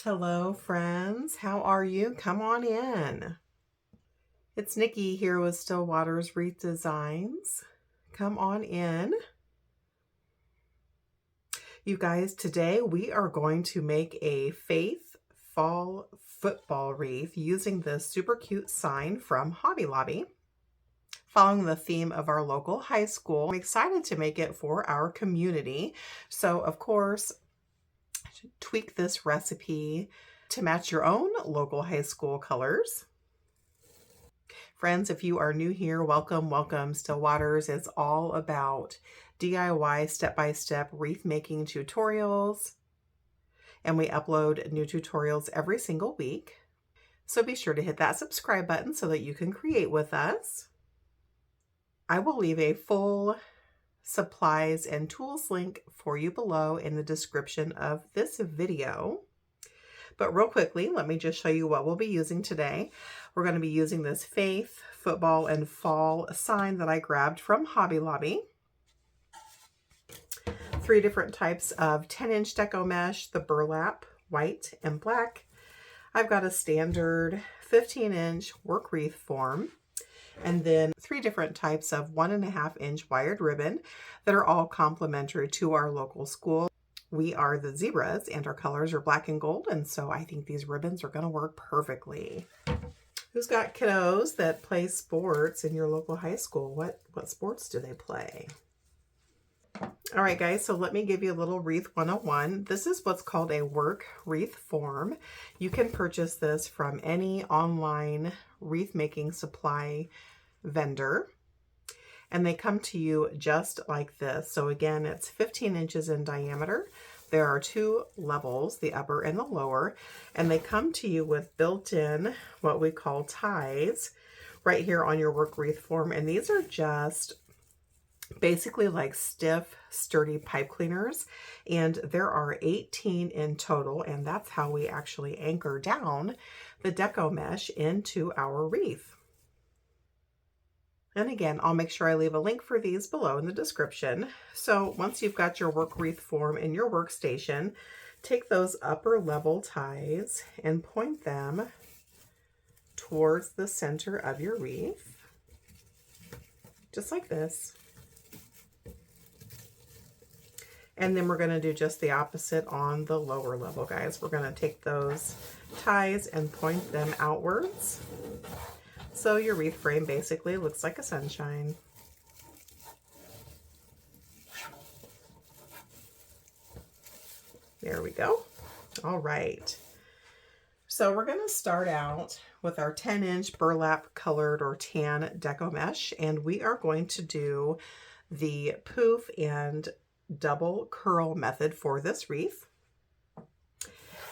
Hello, friends. How are you? Come on in. It's Nikki here with Stillwater's Wreath Designs. Come on in. You guys, today we are going to make a Faith fall football wreath using this super cute sign from Hobby Lobby. Following the theme of our local high school, I'm excited to make it for our community. So, of course, tweak this recipe to match your own local high school colors. Friends, if you are new here, welcome, welcome. Stillwater's is all about DIY step-by-step wreath making tutorials, and we upload new tutorials every single week. So be sure to hit that subscribe button so that you can create with us. I will leave a full supplies and tools link for you below in the description of this video. But real quickly, let me just show you what we'll be using today. We're going to be using this Faith football and fall sign that I grabbed from Hobby Lobby. 3 different types of 10-inch deco mesh, the burlap, white and black. I've got a standard 15-inch work wreath form, and then 3 different types of 1.5-inch wired ribbon that are all complementary to our local school. We are the Zebras and our colors are black and gold, and so I think these ribbons are going to work perfectly. Who's got kiddos that play sports in your local high school? What sports do they play? All right, guys, so let me give you a little Wreath 101. This is what's called a work wreath form. You can purchase this from any online wreath making supply vendor, and they come to you just like this. So again, it's 15 inches in diameter. There are 2 levels, the upper and the lower, and they come to you with built-in what we call ties right here on your work wreath form. And these are just basically like stiff, sturdy pipe cleaners. And there are 18 in total, and that's how we actually anchor down the deco mesh into our wreath. And again, I'll make sure I leave a link for these below in the description. So once you've got your work wreath form in your workstation, take those upper level ties and point them towards the center of your wreath, just like this. And then we're going to do just the opposite on the lower level, guys. We're going to take those ties and point them outwards. So your wreath frame basically looks like a sunshine. There we go. All right. So we're going to start out with our 10-inch burlap colored or tan deco mesh, and we are going to do the poof and double curl method for this wreath.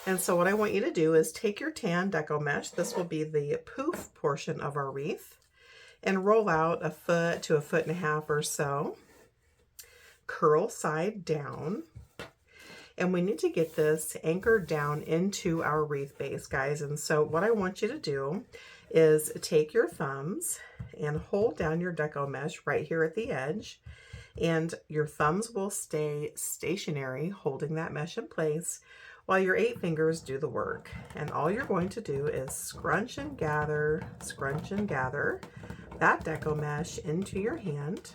And so what I want you to do is take your tan deco mesh, this will be the poof portion of our wreath, and roll out 1 foot to 1.5 feet or so. Curl side down. And we need to get this anchored down into our wreath base, guys. And so what I want you to do is take your thumbs and hold down your deco mesh right here at the edge. And your thumbs will stay stationary, holding that mesh in place, while your 8 fingers do the work. And all you're going to do is scrunch and gather that deco mesh into your hand,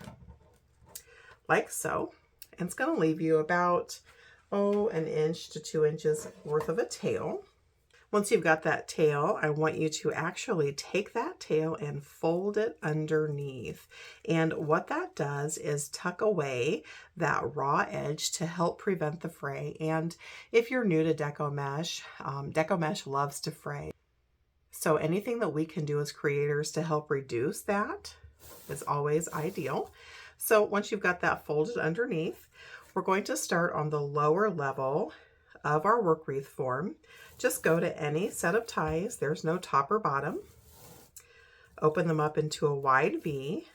like so. And it's going to leave you about, 1 inch to 2 inches worth of a tail. Once you've got that tail, I want you to actually take that tail and fold it underneath. And what that does is tuck away that raw edge to help prevent the fray. And if you're new to deco mesh loves to fray. So anything that we can do as creators to help reduce that is always ideal. So once you've got that folded underneath, we're going to start on the lower level of our work wreath form. Just go to any set of ties, there's no top or bottom. Open them up into a wide V,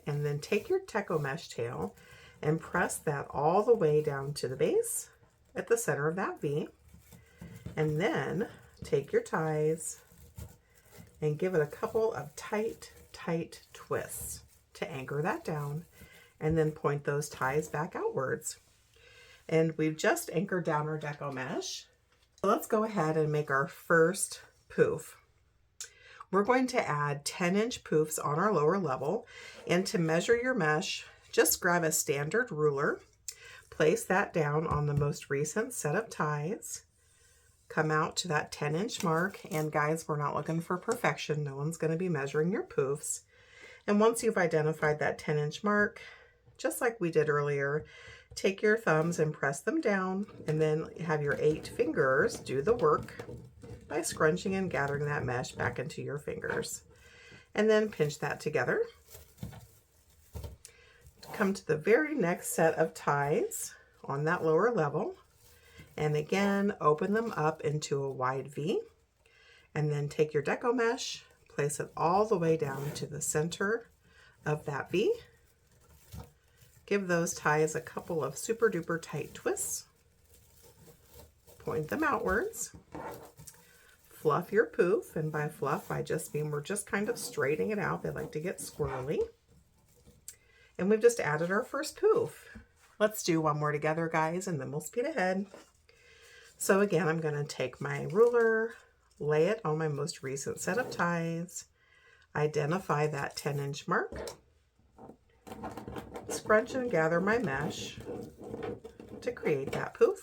and then take your deco mesh tail and press that all the way down to the base at the center of that V. And then take your ties and give it a couple of tight twists to anchor that down, and then point those ties back outwards. And we've just anchored down our deco mesh. Let's go ahead and make our first poof. We're going to add 10-inch poofs on our lower level, and to measure your mesh, just grab a standard ruler, place that down on the most recent set of ties, come out to that 10-inch mark, and guys, we're not looking for perfection. No one's going to be measuring your poofs. And once you've identified that 10-inch mark, just like we did earlier, take your thumbs and press them down, and then have your 8 fingers do the work by scrunching and gathering that mesh back into your fingers. And then pinch that together. Come to the very next set of ties on that lower level, and again, open them up into a wide V, and then take your Deco mesh, place it all the way down to the center of that V. Give those ties a couple of super duper tight twists. Point them outwards. Fluff your poof, and by fluff I just mean we're just kind of straightening it out. They like to get squirrely. And we've just added our first poof. Let's do one more together, guys, and then we'll speed ahead. So again, I'm going to take my ruler, lay it on my most recent set of ties, identify that 10-inch mark, scrunch and gather my mesh to create that poof.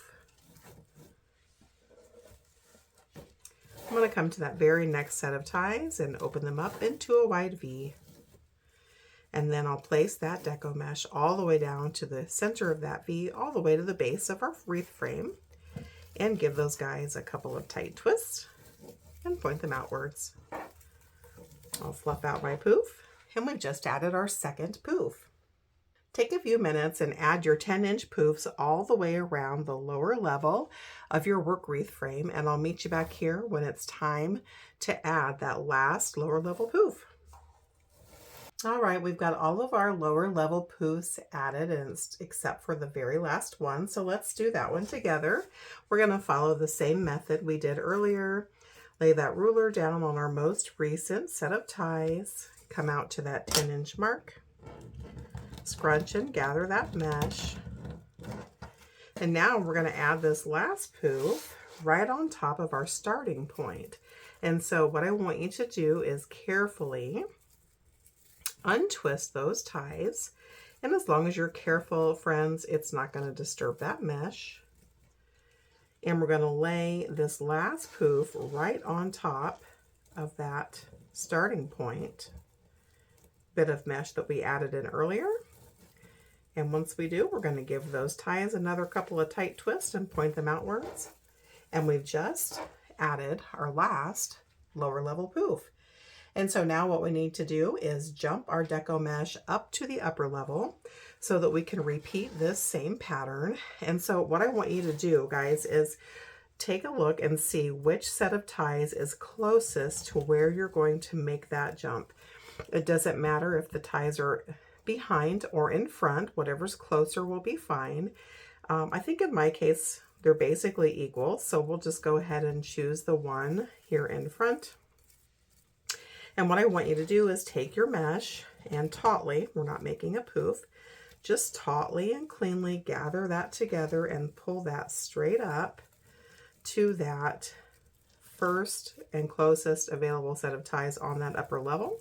I'm going to come to that very next set of ties and open them up into a wide V. And then I'll place that Deco mesh all the way down to the center of that V, all the way to the base of our wreath frame, and give those guys a couple of tight twists and point them outwards. I'll fluff out my poof, and we've just added our second poof. Take a few minutes and add your 10-inch poofs all the way around the lower level of your work wreath frame, and I'll meet you back here when it's time to add that last lower level poof. All right, we've got all of our lower level poofs added, and except for the very last one, so let's do that one together. We're going to follow the same method we did earlier. Lay that ruler down on our most recent set of ties, come out to that 10-inch mark, scrunch and gather that mesh. And now we're going to add this last poof right on top of our starting point. And so what I want you to do is carefully untwist those ties. And as long as you're careful, friends, it's not going to disturb that mesh. And we're going to lay this last poof right on top of that starting point bit of mesh that we added in earlier. And once we do, we're going to give those ties another couple of tight twists and point them outwards. And we've just added our last lower level poof. And so now what we need to do is jump our Deco mesh up to the upper level so that we can repeat this same pattern. And so what I want you to do, guys, is take a look and see which set of ties is closest to where you're going to make that jump. It doesn't matter if the ties are behind or in front, whatever's closer will be fine. I think in my case, they're basically equal, so we'll just go ahead and choose the one here in front. And what I want you to do is take your mesh and tautly, we're not making a poof, just tautly and cleanly gather that together and pull that straight up to that first and closest available set of ties on that upper level,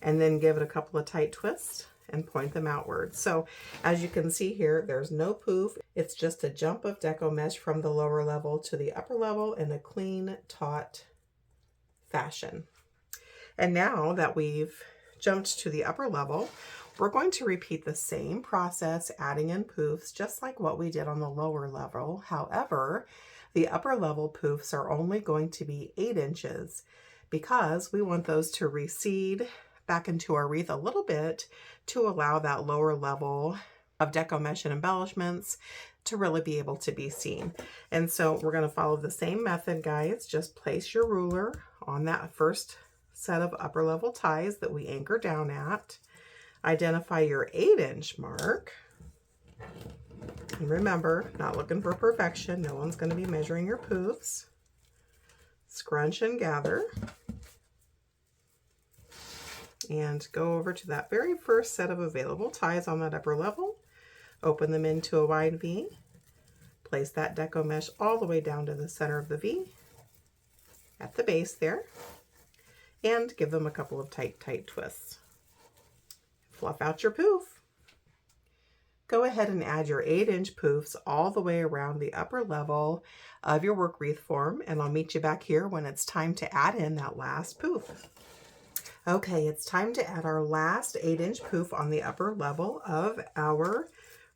and then give it a couple of tight twists and point them outwards. So as you can see here, there's no poof. It's just a jump of Deco mesh from the lower level to the upper level in a clean, taut fashion. And now that we've jumped to the upper level, we're going to repeat the same process, adding in poofs, just like what we did on the lower level. However, the upper level poofs are only going to be 8 inches because we want those to recede back into our wreath a little bit to allow that lower level of Deco mesh and embellishments to really be able to be seen. And so we're going to follow the same method, guys. Just place your ruler on that first set of upper level ties that we anchor down at. Identify your 8-inch mark. And remember, not looking for perfection. No one's going to be measuring your poofs. Scrunch and gather. And go over to that very first set of available ties on that upper level. Open them into a wide V. Place that deco mesh all the way down to the center of the V at the base there, and give them a couple of tight twists. Fluff out your poof. Go ahead and add your 8-inch poofs all the way around the upper level of your work wreath form, and I'll meet you back here when it's time to add in that last poof. Okay, it's time to add our last 8-inch poof on the upper level of our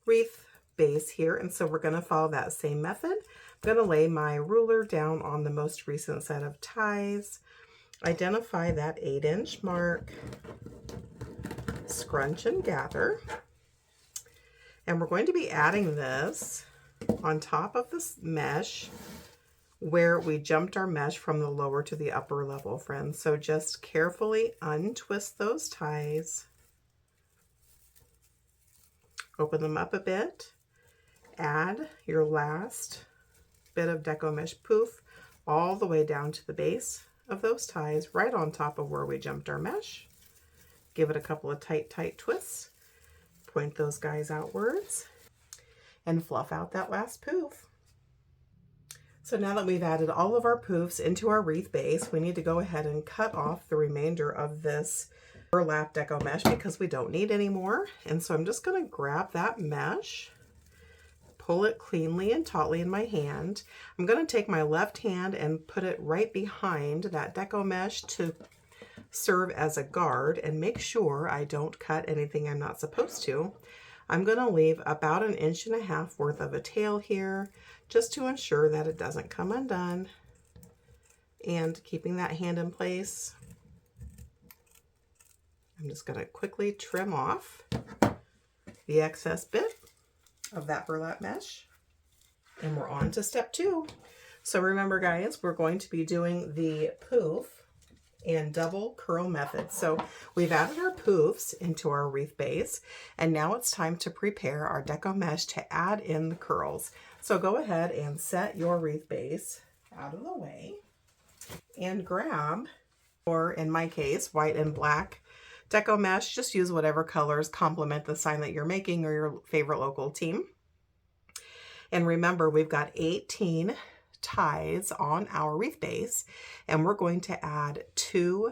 wreath base here, and so we're going to follow that same method. I'm going to lay my ruler down on the most recent set of ties, identify that 8-inch mark, scrunch and gather, and we're going to be adding this on top of this mesh where we jumped our mesh from the lower to the upper level, friends. So just carefully untwist those ties, open them up a bit, add your last bit of deco mesh poof all the way down to the base of those ties, right on top of where we jumped our mesh. Give it a couple of tight twists, point those guys outwards, and fluff out that last poof. So now that we've added all of our poofs into our wreath base, we need to go ahead and cut off the remainder of this burlap deco mesh because we don't need any more. And so I'm just going to grab that mesh, pull it cleanly and tautly in my hand. I'm going to take my left hand and put it right behind that deco mesh to serve as a guard and make sure I don't cut anything I'm not supposed to. I'm going to leave about 1.5 inches worth of a tail here just to ensure that it doesn't come undone, and keeping that hand in place, I'm just going to quickly trim off the excess bit of that burlap mesh, and we're on to step 2. So remember guys, we're going to be doing the poof and double curl method. So we've added our poofs into our wreath base, and now it's time to prepare our deco mesh to add in the curls. So go ahead and set your wreath base out of the way and grab, or in my case, white and black deco mesh. Just use whatever colors complement the sign that you're making or your favorite local team. And remember, we've got 18 ties on our wreath base, and we're going to add 2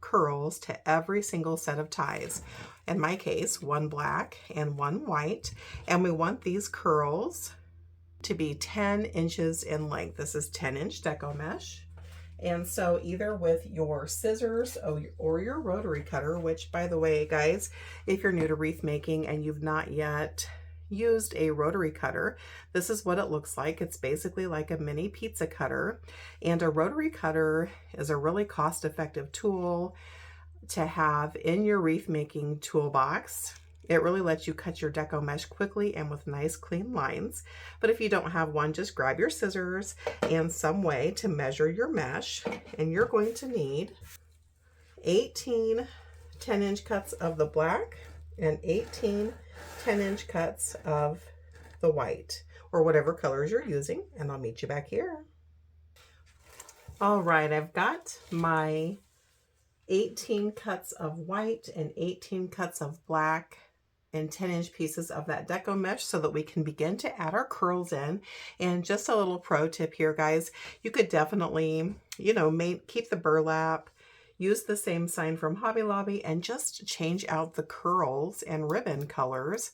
curls to every single set of ties. In my case, 1 black and 1 white, and we want these curls to be 10 inches in length. This is 10-inch deco mesh, and so either with your scissors or your rotary cutter, which by the way guys, if you're new to wreath making and you've not yet used a rotary cutter, this is what it looks like. It's basically like a mini pizza cutter, and a rotary cutter is a really cost-effective tool to have in your wreath making toolbox. It really lets you cut your deco mesh quickly and with nice clean lines. But if you don't have one, just grab your scissors and some way to measure your mesh, and you're going to need 18 10-inch cuts of the black and 18 10-inch cuts of the white, or whatever colors you're using, and I'll meet you back here. All right, I've got my 18 cuts of white and 18 cuts of black and 10-inch pieces of that deco mesh so that we can begin to add our curls in. And just a little pro tip here guys, you could definitely, keep the burlap, use the same sign from Hobby Lobby, and just change out the curls and ribbon colors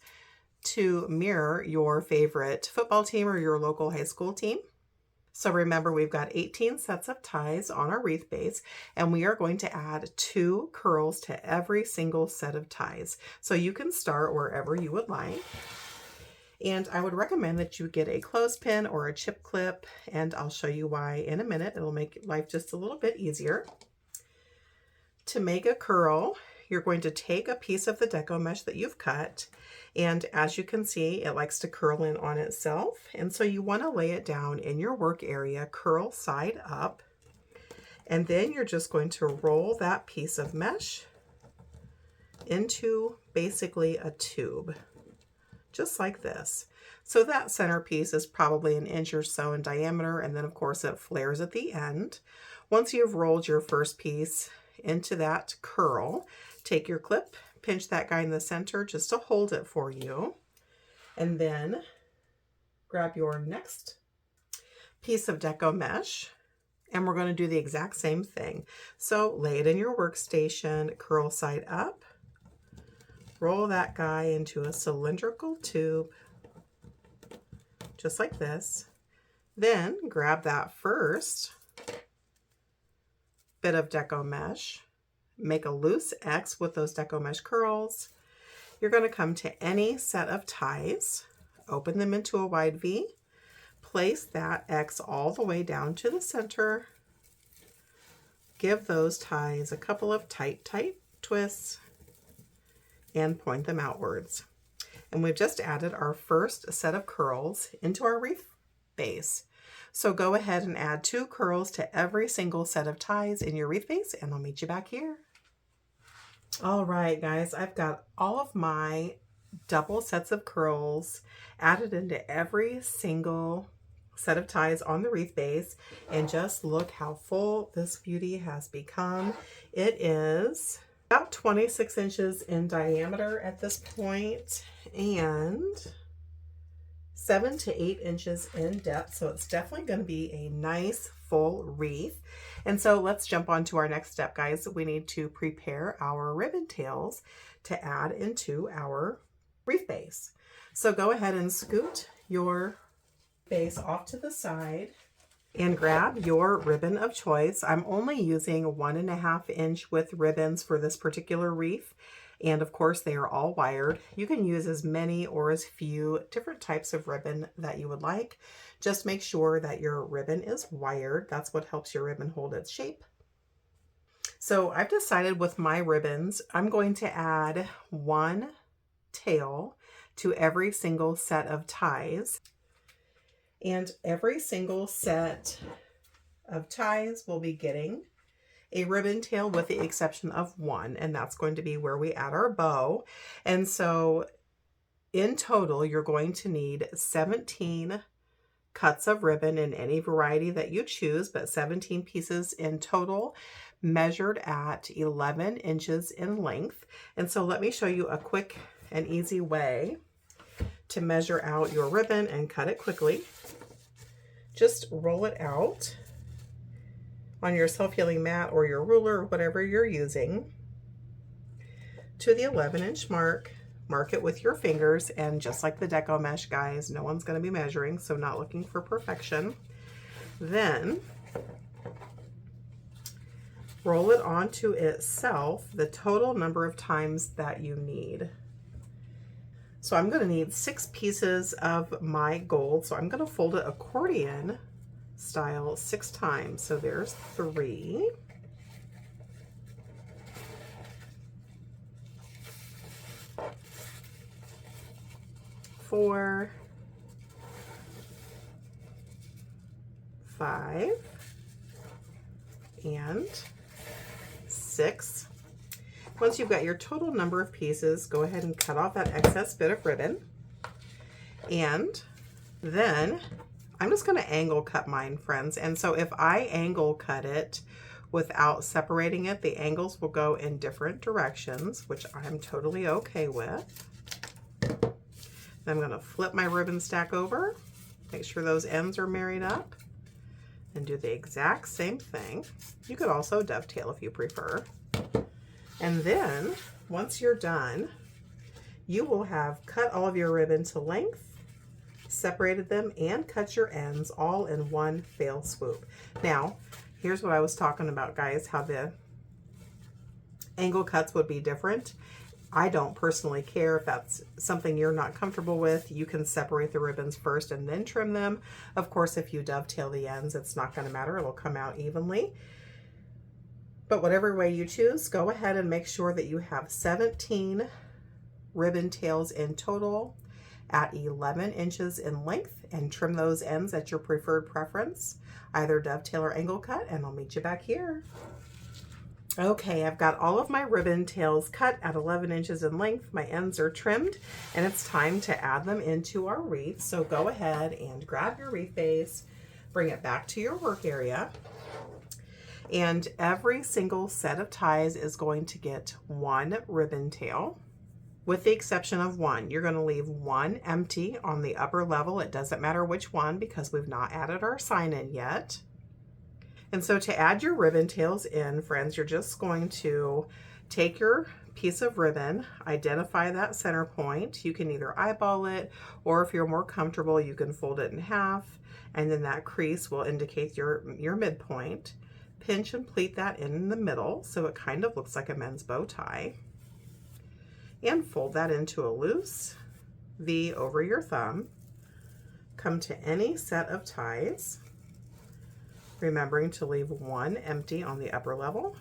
to mirror your favorite football team or your local high school team. So remember, we've got 18 sets of ties on our wreath base, and we are going to add 2 curls to every single set of ties. So you can start wherever you would like. And I would recommend that you get a clothespin or a chip clip, and I'll show you why in a minute. It'll make life just a little bit easier. To make a curl, you're going to take a piece of the deco mesh that you've cut, and as you can see, it likes to curl in on itself, and so you want to lay it down in your work area, curl side up, and then you're just going to roll that piece of mesh into basically a tube, just like this. So that centerpiece is probably 1 inch or so in diameter, and then of course it flares at the end. Once you've rolled your first piece into that curl, take your clip, pinch that guy in the center just to hold it for you, and then grab your next piece of Deco mesh, and we're going to do the exact same thing. So lay it in your workstation, curl side up, roll that guy into a cylindrical tube, just like this. Then grab that first bit of Deco mesh, make a loose X with those Deco mesh curls. You're going to come to any set of ties, open them into a wide V, place that X all the way down to the center. Give those ties a couple of tight twists and point them outwards. And we've just added our first set of curls into our wreath base. So go ahead and add 2 curls to every single set of ties in your wreath base, and I'll meet you back here. All right, guys, I've got all of my double sets of curls added into every single set of ties on the wreath base, and just look how full this beauty has become. It is about 26 inches in diameter at this point and 7 to 8 inches in depth, so it's definitely going to be a nice full wreath. And so let's jump on to our next step, guys. We need to prepare our ribbon tails to add into our wreath base. So go ahead and scoot your base off to the side and grab your ribbon of choice. I'm only using 1.5 inch width ribbons for this particular wreath. And of course, they are all wired. You can use as many or as few different types of ribbon that you would like. Just make sure that your ribbon is wired. That's what helps your ribbon hold its shape. So I've decided with my ribbons, I'm going to add 1 tail to every single set of ties. And every single set of ties will be getting a ribbon tail with the exception of 1, and that's going to be where we add our bow. And so in total, you're going to need 17 cuts of ribbon in any variety that you choose, but 17 pieces in total, measured at 11 inches in length. And so let me show you a quick and easy way to measure out your ribbon and cut it quickly. Just roll it out on your self-healing mat or your ruler or whatever you're using to the 11-inch mark. Mark it with your fingers, and just like the Deco mesh, guys, no one's going to be measuring, so not looking for perfection. Then roll it onto itself the total number of times that you need. So I'm going to need 6 pieces of my gold, so I'm going to fold it accordion style 6 times. So there's 3. 4, 5, and 6. Once you've got your total number of pieces, go ahead and cut off that excess bit of ribbon. And then I'm just going to angle cut mine, friends. And so if I angle cut it without separating it, the angles will go in different directions, which I'm totally okay with. Then I'm going to flip my ribbon stack over, make sure those ends are married up, and do the exact same thing. You could also dovetail if you prefer. And then once you're done, you will have cut all of your ribbon to length, separated them, and cut your ends all in one fell swoop. Now, here's what I was talking about, guys, how the angle cuts would be different. I don't personally care if that's something you're not comfortable with. You can separate the ribbons first and then trim them. Of course, if you dovetail the ends, it's not going to matter. It'll come out evenly. But whatever way you choose, go ahead and make sure that you have 17 ribbon tails in total at 11 inches in length, and trim those ends at your preferred preference, either dovetail or angle cut, and I'll meet you back here. Okay, I've got all of my ribbon tails cut at 11 inches in length. My ends are trimmed, and it's time to add them into our wreath. So go ahead and grab your wreath base, bring it back to your work area, and every single set of ties is going to get 1 ribbon tail. with the exception of one. You're going to leave one empty on the upper level. It doesn't matter which one because we've not added our sign in yet. And so to add your ribbon tails in, friends, you're just going to take your piece of ribbon, identify that center point. You can either eyeball it, or if you're more comfortable, you can fold it in half, and then that crease will indicate your midpoint. Pinch and pleat that in the middle so it kind of looks like a men's bow tie. And fold that into a loose V over your thumb. Come to any set of ties, remembering to leave one empty on the upper level.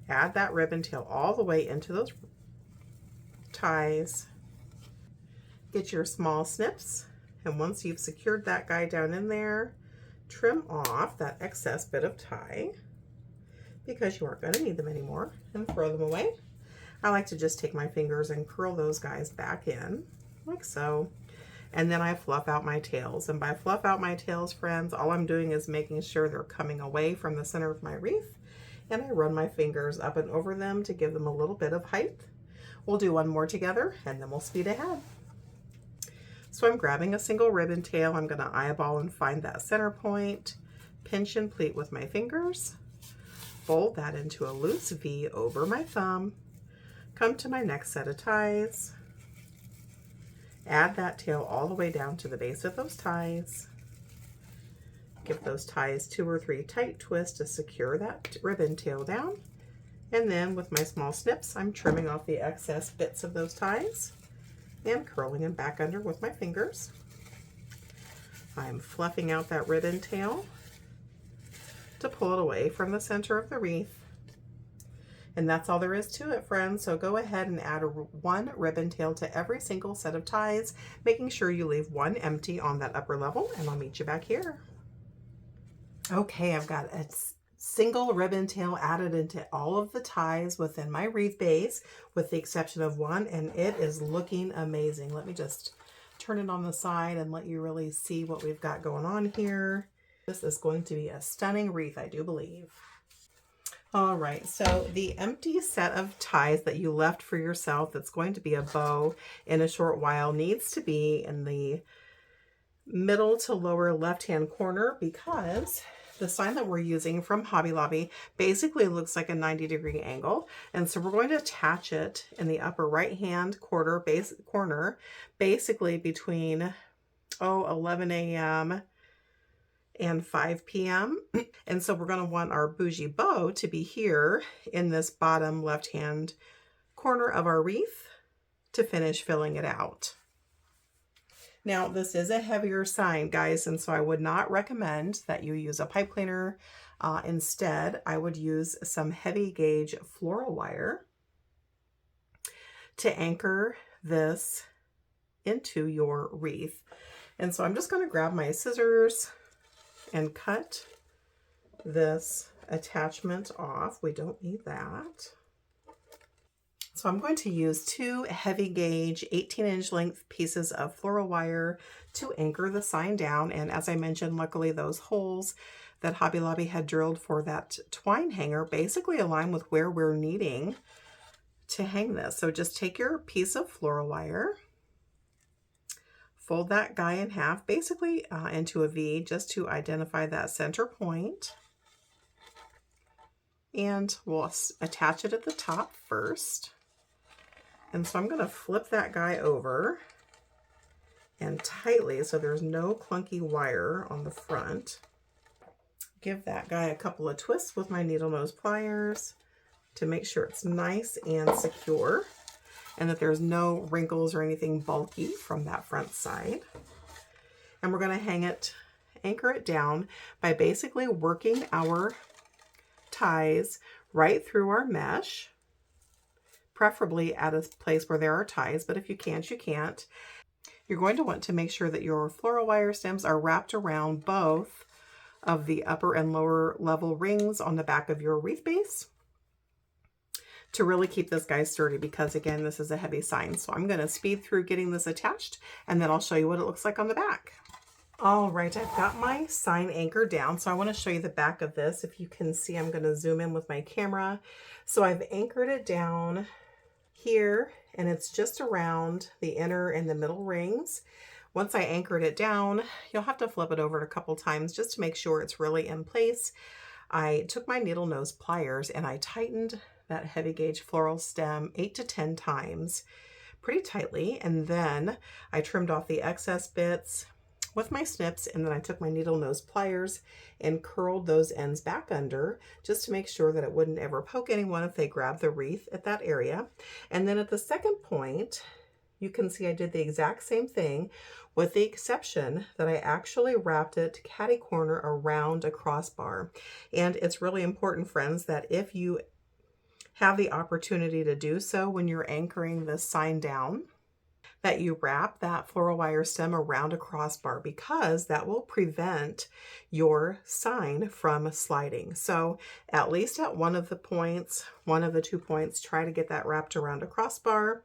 Add that ribbon tail all the way into those ties. Get your small snips, and once you've secured that guy down in there, trim off that excess bit of tie because you aren't going to need them anymore, and throw them away. I like to just take my fingers and curl those guys back in like so. And then I fluff out my tails. And by fluff out my tails, friends, all I'm doing is making sure they're coming away from the center of my wreath. And I run my fingers up and over them to give them a little bit of height. We'll do one more together and then we'll speed ahead. So I'm grabbing a single ribbon tail. I'm going to eyeball and find that center point, pinch and pleat with my fingers, fold that into a loose V over my thumb, come to my next set of ties, add that tail all the way down to the base of those ties. Give those ties 2 or 3 tight twists to secure that ribbon tail down. And then with my small snips, I'm trimming off the excess bits of those ties and curling them back under with my fingers. I'm fluffing out that ribbon tail to pull it away from the center of the wreath. And that's all there is to it, friends. So go ahead and add one ribbon tail to every single set of ties, making sure you leave one empty on that upper level, and I'll meet you back here. Okay, I've got a single ribbon tail added into all of the ties within my wreath base, with the exception of one, and it is looking amazing. Let me just turn it on the side and let you really see what we've got going on here. This is going to be a stunning wreath, I do believe. All right, so the empty set of ties that you left for yourself that's going to be a bow in a short while needs to be in the middle to lower left-hand corner, because the sign that we're using from Hobby Lobby basically looks like a 90-degree angle. And so we're going to attach it in the upper right-hand corner, basically between 11 a.m. and 5 p.m. And so we're going to want our bougie bow to be here in this bottom left-hand corner of our wreath to finish filling it out. Now, this is a heavier sign, guys, and so I would not recommend that you use a pipe cleaner. Instead, I would use some heavy gauge floral wire to anchor this into your wreath. And so I'm just going to grab my scissors and cut this attachment off. We don't need that. So I'm going to use 2 heavy gauge 18-inch length pieces of floral wire to anchor the sign down. And as I mentioned, luckily those holes that Hobby Lobby had drilled for that twine hanger basically align with where we're needing to hang this. So just take your piece of floral wire, fold that guy in half, basically into a V, just to identify that center point. And we'll attach it at the top first. And so I'm going to flip that guy over and tightly, so there's no clunky wire on the front. Give that guy a couple of twists with my needle nose pliers to make sure it's nice and secure, and that there's no wrinkles or anything bulky from that front side. And we're going to anchor it down by basically working our ties right through our mesh, preferably at a place where there are ties, but if you can't, you can't. You're going to want to make sure that your floral wire stems are wrapped around both of the upper and lower level rings on the back of your wreath base to really keep this guy sturdy, because again, this is a heavy sign. So I'm going to speed through getting this attached, and then I'll show you what it looks like on the back. All right, I've got my sign anchored down, so I want to show you the back of this. If you can see, I'm going to zoom in with my camera. So I've anchored it down here, and it's just around the inner and the middle rings. Once I anchored it down, you'll have to flip it over a couple times just to make sure it's really in place. I took my needle nose pliers and I tightened that heavy gauge floral stem 8 to 10 times pretty tightly, and then I trimmed off the excess bits with my snips, and then I took my needle nose pliers and curled those ends back under just to make sure that it wouldn't ever poke anyone if they grabbed the wreath at that area. And then at the second point, you can see I did the exact same thing, with the exception that I actually wrapped it catty corner around a crossbar. And it's really important, friends, that if you have the opportunity to do so when you're anchoring this sign down, that you wrap that floral wire stem around a crossbar, because that will prevent your sign from sliding. So at least at one of the points, one of the 2 points, try to get that wrapped around a crossbar.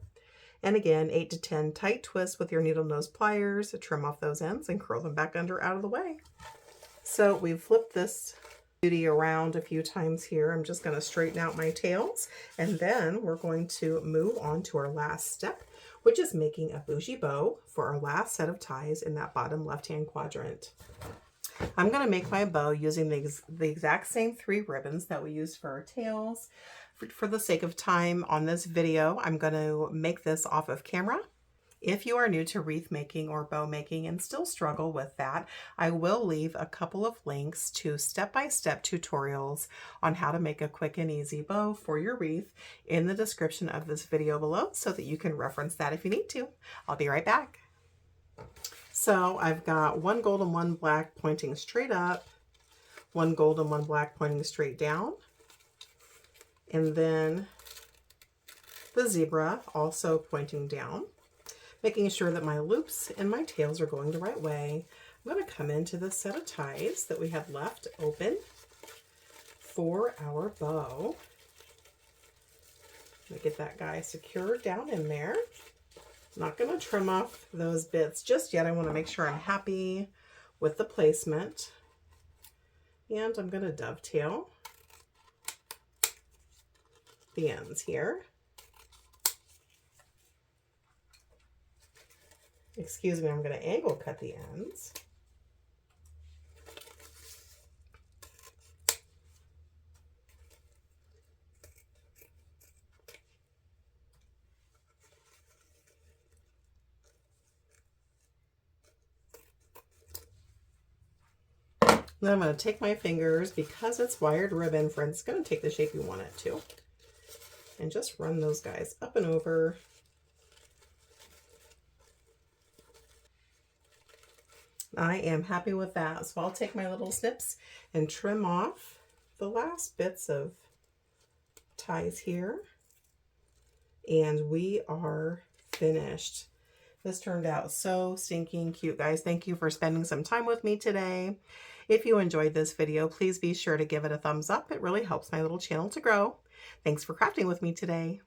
And again, 8 to 10 tight twists with your needle nose pliers to trim off those ends and curl them back under out of the way. So we've flipped this beauty around a few times here. I'm just going to straighten out my tails, and then we're going to move on to our last step, which is making a bougie bow for our last set of ties in that bottom left-hand quadrant. I'm going to make my bow using the exact same 3 ribbons that we used for our tails. For the sake of time on this video, I'm going to make this off of camera. If you are new to wreath making or bow making and still struggle with that, I will leave a couple of links to step-by-step tutorials on how to make a quick and easy bow for your wreath in the description of this video below, so that you can reference that if you need to. I'll be right back. So I've got 1 gold and 1 black pointing straight up, 1 gold and 1 black pointing straight down, and then the zebra also pointing down. Making sure that my loops and my tails are going the right way. I'm going to come into the set of ties that we have left open for our bow. I'm going to get that guy secured down in there. I'm not going to trim off those bits just yet. I want to make sure I'm happy with the placement. And I'm going to dovetail the ends here. Excuse me, I'm going to angle cut the ends. Then I'm going to take my fingers, because it's wired ribbon, friends, it's going to take the shape you want it to, and just run those guys up and over. I am happy with that. So I'll take my little snips and trim off the last bits of ties here. And we are finished. This turned out so stinking cute, guys. Thank you for spending some time with me today. If you enjoyed this video, please be sure to give it a thumbs up. It really helps my little channel to grow. Thanks for crafting with me today.